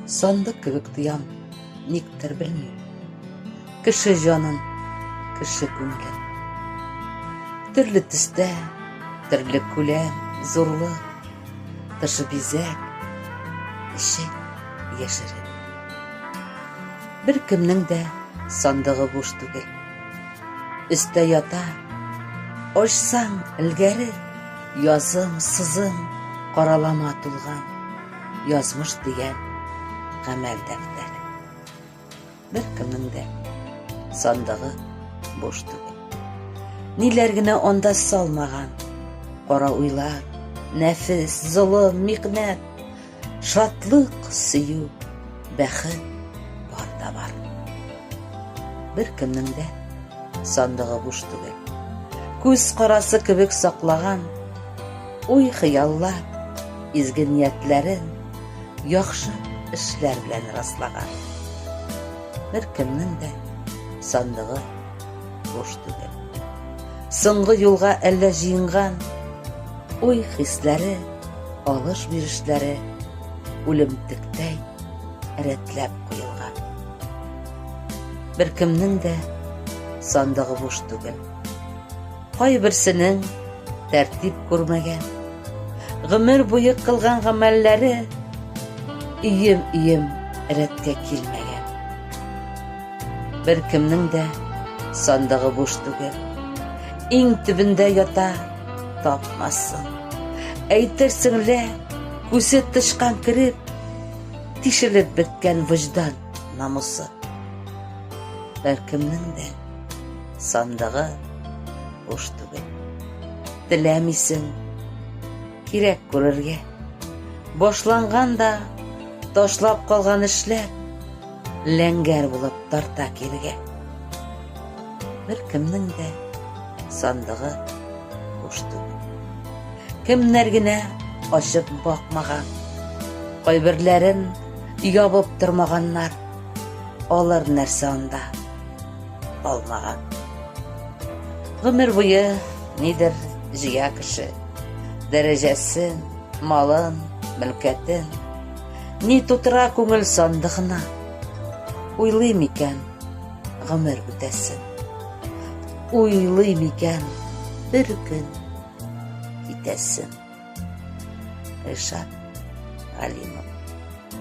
Сандык кебек тоям, никтер белмим. Кеше җанын, кеше күңелен. Төрле төстә, төрле күләм, зурлык, тышы бизәк, эче яшерен. Бер кемнең дә сандыгы буш түгел. Өстә ята, ачсаң элгәре, язым, сызым, каралама тулган, язмыш дигән гамәл дәфтәре. Бер кемнең дә сандыгы буш түгел. Ниләр генә анда салмаган, кара уйлар, нәфис, золым, микънәт, шатлык, сөю, бәхет бар да бар. Бер кемнең дә сандыгы буш түгел. Күз карасы кебек саклаган, уй хыяллар, изге ниятләрен, яхшы эшләр белән раслаган. Бер кемнең дә сандыгы буш түгел. Соңгы юлга әллә җыенган, уй хисләре, алыш-бирешләре үлемтектәй рәтләп куелган. Бер кемнең дә сандыгы буш түгел. Кайберсенең тәртип күрмәгән, гомер буе кылган гамәлләре ием рәткә килмәгән. Бер кемнең дә сандыгы буш түгел. Иң төбендә ята, тапмассың. Әйтерсең лә, күсе тышкан кереп, тишелеп беткән вөҗдан намусы. Бер кемнең дә сандыгы буш түгел. Теләмисең, кирәк күрергә. Башланган да, ташлап калган эшләр ләңгәр булып тарта киргә. Бер кемнең дә сандыгы буш түгел. Кемнәр генә ачып бакмаган, кайберләрен ябып тормаганнар, алар нәрсә анда алмаган. Гомер буе нидер җыя кеше, дәрәҗәсен, малын, мөлкәтен, ни тутыра күңел сандыгына. Уйлый микән гомер үтәсен? Уйлый микән бер көн китәсен? Ришат Галимов.